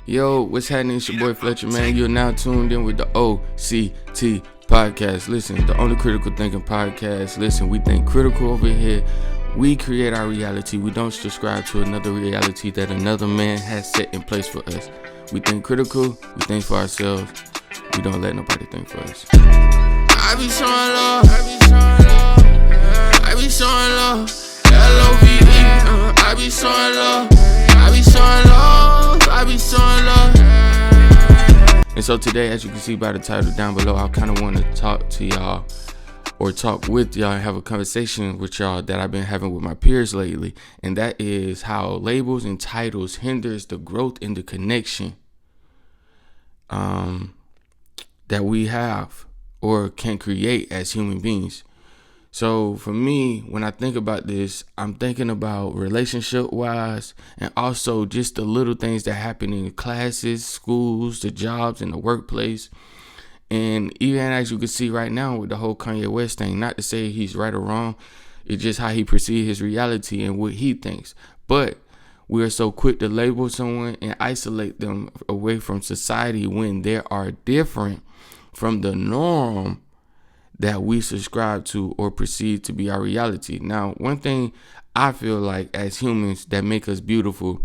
Yo, what's happening? It's your boy Fletcher, man. You're now tuned in with the OCT podcast. Listen, the only critical thinking podcast. Listen, we think critical over here. We create our reality. We don't subscribe to another reality that another man has set in place for us. We think critical. We think for ourselves. We don't let nobody think for us. I be showing love. I be showing love. L-O-V-E. I be showing love. I be showing love. I be showing love. And so today, as you can see by the title down below, I kind of want to talk to y'all or talk with y'all and have a conversation with y'all that I've been having with my peers lately. And that is how labels and titles hinders the growth and the connection that we have or can create as human beings. So for me, when I think about this, I'm thinking about relationship wise and also just the little things that happen in the classes, schools, the jobs, and the workplace. And even as you can see right now with the whole Kanye West thing, not to say he's right or wrong, it's just how he perceives his reality and what he thinks. But we are so quick to label someone and isolate them away from society when they are different from the norm that we subscribe to or perceive to be our reality. Now, one thing I feel like as humans that make us beautiful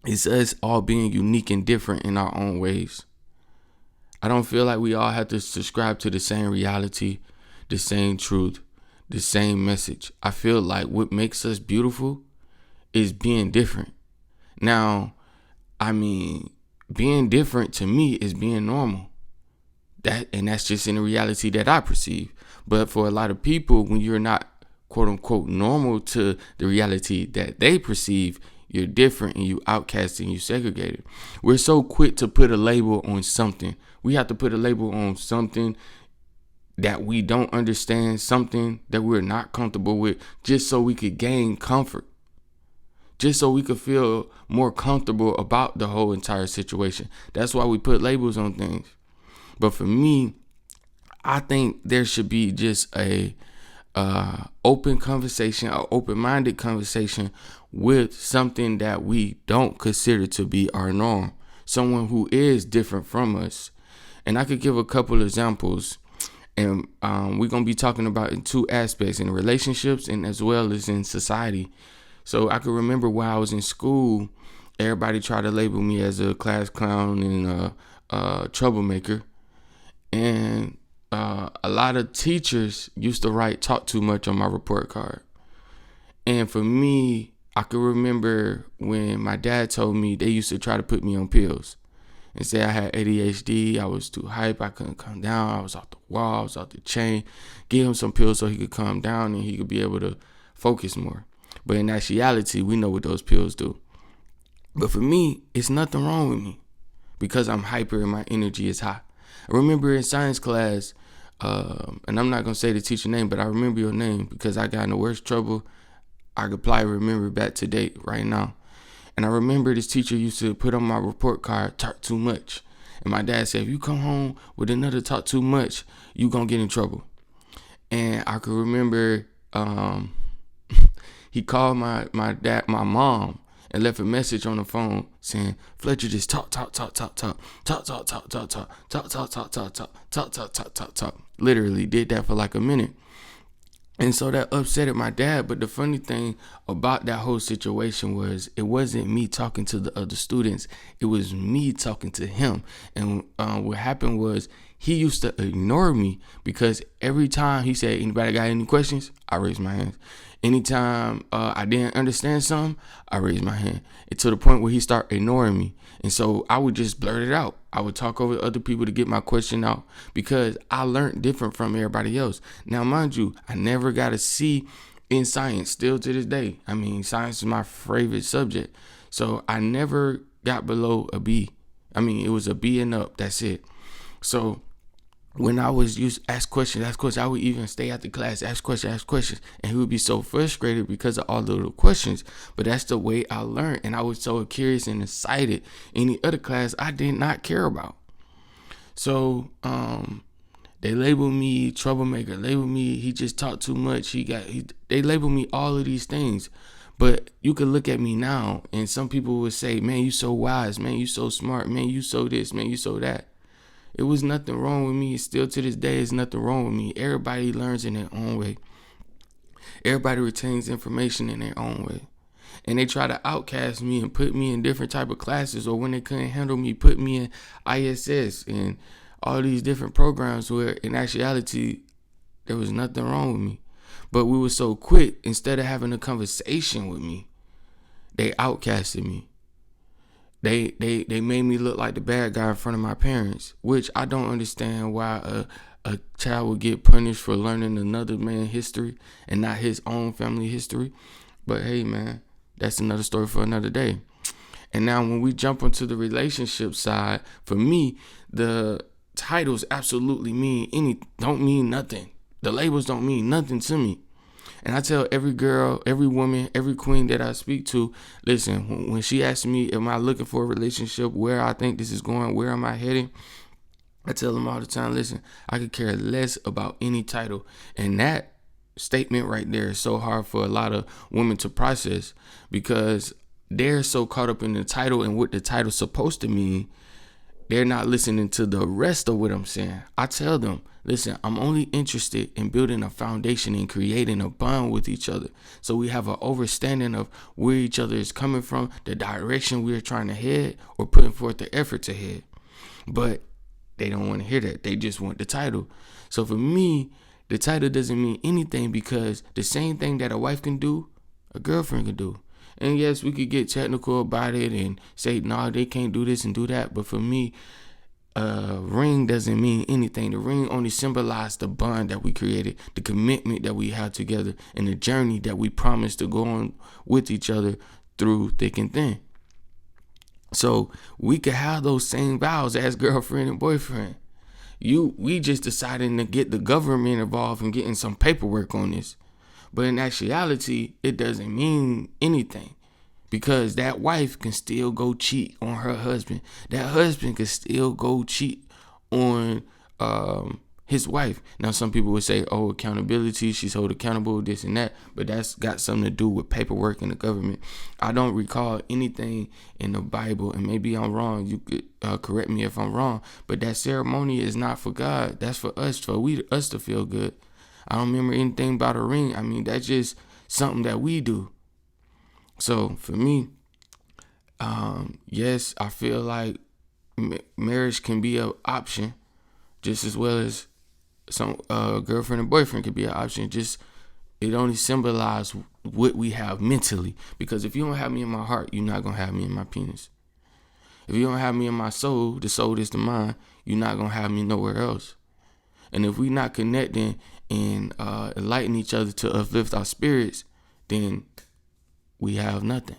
is us all being unique and different in our own ways. I don't feel like we all have to subscribe to the same reality, the same truth, the same message. I feel like what makes us beautiful is being different. Now, being different to me is being normal. That's just in the reality that I perceive. But for a lot of people, when you're not quote unquote normal to the reality that they perceive, you're different and you outcast and you segregated. We're so quick to put a label on something. We have to put a label on something that we don't understand, something that we're not comfortable with, just so we could gain comfort. Just so we could feel more comfortable about the whole entire situation. That's why we put labels on things. But for me, I think there should be just a open conversation, an open-minded conversation with something that we don't consider to be our norm. Someone who is different from us. And I could give a couple examples. And we're going to be talking about in two aspects, in relationships and as well as in society. So I could remember while I was in school, everybody tried to label me as a class clown and a troublemaker. And a lot of teachers used to write "talk too much" on my report card. And for me, I could remember when my dad told me they used to try to put me on pills and say I had ADHD, I was too hype, I couldn't calm down, I was off the wall, I was off the chain. Give him some pills so he could calm down and he could be able to focus more. But in actuality, we know what those pills do. But for me, it's nothing wrong with me because I'm hyper and my energy is high. I remember in science class, and I'm not going to say the teacher name, but I remember your name because I got in the worst trouble I could probably remember back to date right now. And I remember this teacher used to put on my report card, "talk too much." And my dad said, if you come home with another "talk too much," you going to get in trouble. And I could remember he called my mom, and left a message on the phone saying, "Fletcher just talk. Literally did that for like a minute. And so that upset my dad. But the funny thing about that whole situation was it wasn't me talking to the other students. It was me talking to him. And what happened was he used to ignore me because every time he said, "Anybody got any questions?" I raised my hand. Anytime I didn't understand something, I raised my hand. And to the point where he started ignoring me. And so I would just blurt it out. I would talk over other people to get my question out because I learned different from everybody else. Now, mind you, I never got a C in science still to this day. Science is my favorite subject. So I never got below a B. It was a B and up. That's it. So when I was used to ask questions, I would even stay after class, ask questions. And he would be so frustrated because of all the little questions. But that's the way I learned. And I was so curious and excited. Any other class I did not care about. So they labeled me troublemaker, labeled me he just talked too much. They labeled me all of these things. But you could look at me now and some people would say, man, you so wise, man, you so smart, man, you so this, man, you so that. It was nothing wrong with me. Still to this day, it's nothing wrong with me. Everybody learns in their own way. Everybody retains information in their own way. And they try to outcast me and put me in different type of classes, or when they couldn't handle me, put me in ISS and all these different programs where in actuality, there was nothing wrong with me. But we were so quick, instead of having a conversation with me, they outcasted me. They made me look like the bad guy in front of my parents, which I don't understand why a child would get punished for learning another man's history and not his own family history. But hey, man, that's another story for another day. And now when we jump into the relationship side, for me, the titles absolutely don't mean nothing. The labels don't mean nothing to me. And I tell every girl, every woman, every queen that I speak to, listen, when she asks me, am I looking for a relationship, where I think this is going, where am I heading? I tell them all the time, listen, I could care less about any title. And that statement right there is so hard for a lot of women to process, because they're so caught up in the title and what the title's supposed to mean. They're not listening to the rest of what I'm saying. I tell them, listen, I'm only interested in building a foundation and creating a bond with each other, so we have an understanding of where each other is coming from, the direction we're trying to head, or putting forth the effort to head. But they don't want to hear that. They just want the title. So for me, the title doesn't mean anything, because the same thing that a wife can do, a girlfriend can do. And yes, we could get technical about it and say, no, they can't do this and do that. But for me, ring doesn't mean anything. The ring only symbolizes the bond that we created, the commitment that we have together, and the journey that we promised to go on with each other through thick and thin. So we could have those same vows as girlfriend and boyfriend. We just deciding to get the government involved and getting some paperwork on this. But in actuality, it doesn't mean anything, because that wife can still go cheat on her husband. That husband can still go cheat on his wife. Now, some people would say, oh, accountability, she's held accountable, this and that. But that's got something to do with paperwork in the government. I don't recall anything in the Bible, and maybe I'm wrong. You could correct me if I'm wrong. But that ceremony is not for God. That's for us, us to feel good. I don't remember anything about a ring. I mean, that's just something that we do. So for me, yes, I feel like marriage can be an option, just as well as some girlfriend and boyfriend could be an option. Just it only symbolizes what we have mentally. Because if you don't have me in my heart, you're not gonna have me in my penis. If you don't have me in my soul, the soul is the mind, you're not gonna have me nowhere else. And if we not connecting and enlighten each other to uplift our spirits, then we have nothing.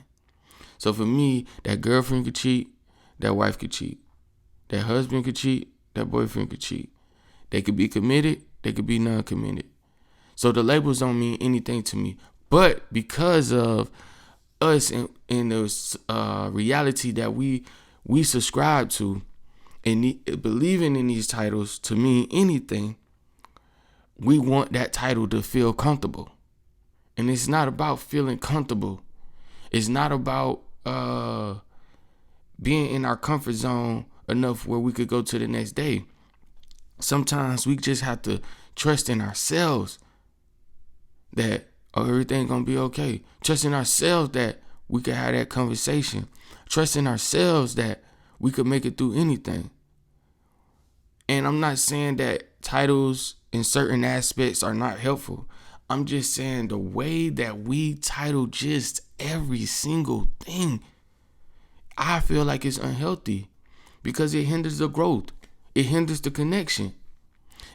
So for me, that girlfriend could cheat, that wife could cheat. That husband could cheat, that boyfriend could cheat. They could be committed, they could be non-committed. So the labels don't mean anything to me. But because of us and the reality that we subscribe to, and believing in these titles to mean anything, we want that title to feel comfortable. And it's not about feeling comfortable. It's not about being in our comfort zone enough where we could go to the next day. Sometimes we just have to trust in ourselves that everything gonna be okay. Trust in ourselves that we could have that conversation. Trust in ourselves that we could make it through anything. And I'm not saying that titles in certain aspects are not helpful. I'm just saying the way that we title just every single thing, I feel like it's unhealthy, because it hinders the growth. It hinders the connection.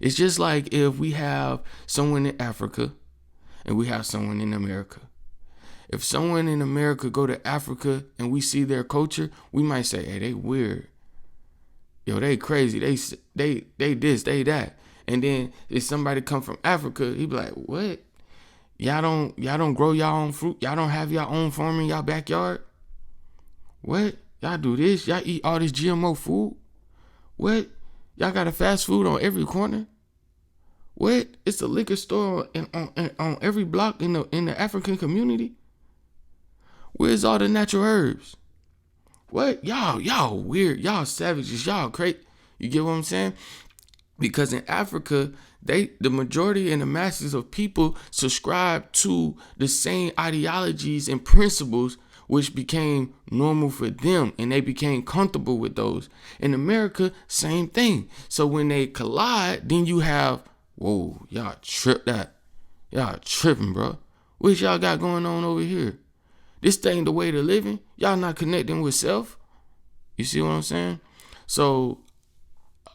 It's just like if we have someone in Africa and we have someone in America. If someone in America go to Africa and we see their culture, we might say, hey, they weird. Yo, they crazy. They this, they that. And then if somebody come from Africa, he be like, what? Y'all don't grow y'all own fruit? Y'all don't have y'all own farm in y'all backyard? What? Y'all do this? Y'all eat all this GMO food? What? Y'all got a fast food on every corner? What? It's a liquor store on every block in the African community? Where's all the natural herbs? What? Y'all weird. Y'all savages. Y'all crazy. You get what I'm saying? Because in Africa, the majority and the masses of people subscribe to the same ideologies and principles which became normal for them, and they became comfortable with those. In America, same thing. So when they collide, then you have, whoa, y'all tripping, bro. What y'all got going on over here? This ain't the way to living. Y'all not connecting with self. You see what I'm saying? So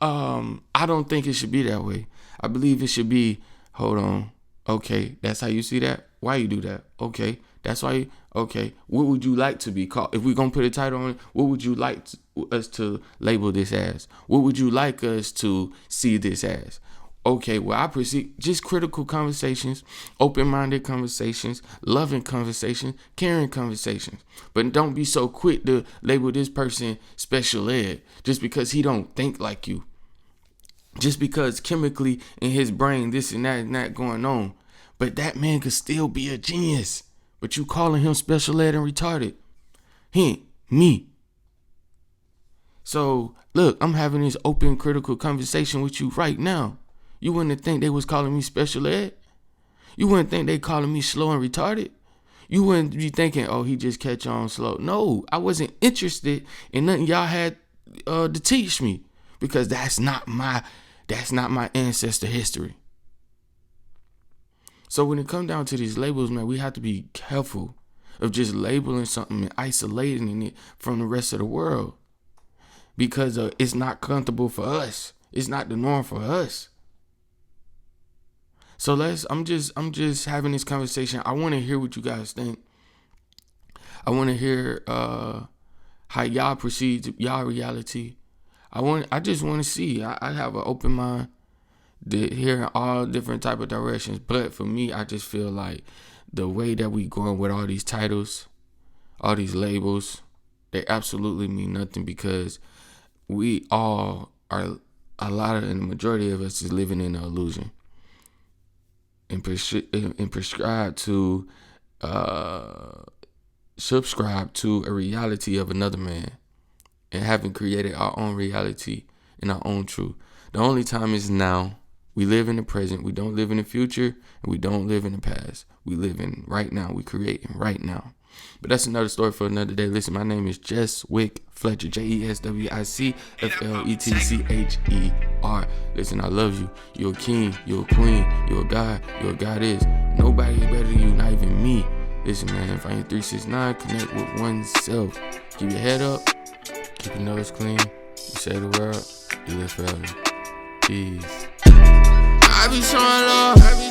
I don't think it should be that way. I believe it should be, hold on, okay, that's how you see that? Why you do that? Okay, that's why okay, what would you like to be called? If we're going to put a title on it, what would you like us to label this as? What would you like us to see this as? Okay, well, I perceive just critical conversations, open-minded conversations, loving conversations, caring conversations. But don't be so quick to label this person special ed just because he don't think like you. Just because chemically in his brain this and that going on. But that man could still be a genius. But you calling him special ed and retarded. He ain't me. So, look, I'm having this open, critical conversation with you right now. You wouldn't think they was calling me special ed? You wouldn't think they calling me slow and retarded? You wouldn't be thinking, oh, he just catch on slow. No, I wasn't interested in nothing y'all had to teach me. Because that's not my ancestor history. So when it comes down to these labels, man, we have to be careful of just labeling something and isolating it from the rest of the world. Because it's not comfortable for us. It's not the norm for us. So I'm just having this conversation. I want to hear what you guys think. I want to hear how y'all perceive y'all reality. I just want to see. I have an open mind to hearing all different type of directions. But for me, I just feel like the way that we going with all these titles, all these labels, they absolutely mean nothing because we all are, and the majority of us is living in an illusion and prescribe to, subscribe to a reality of another man. And having created our own reality and our own truth. The only time is now. We live in the present. We don't live in the future. And we don't live in the past. We live in right now. We create right now. But that's another story for another day. Listen, my name is Jeswic Fletcher. JESWICFLETCHER. Listen, I love you. You're a king. You're a queen. You're a god. You're a goddess. Nobody is better than you. Not even me. Listen, man. If I ain't 369, connect with oneself. Keep your head up. Keep your nose clean. You say the word. You live forever. Peace. I be showing love.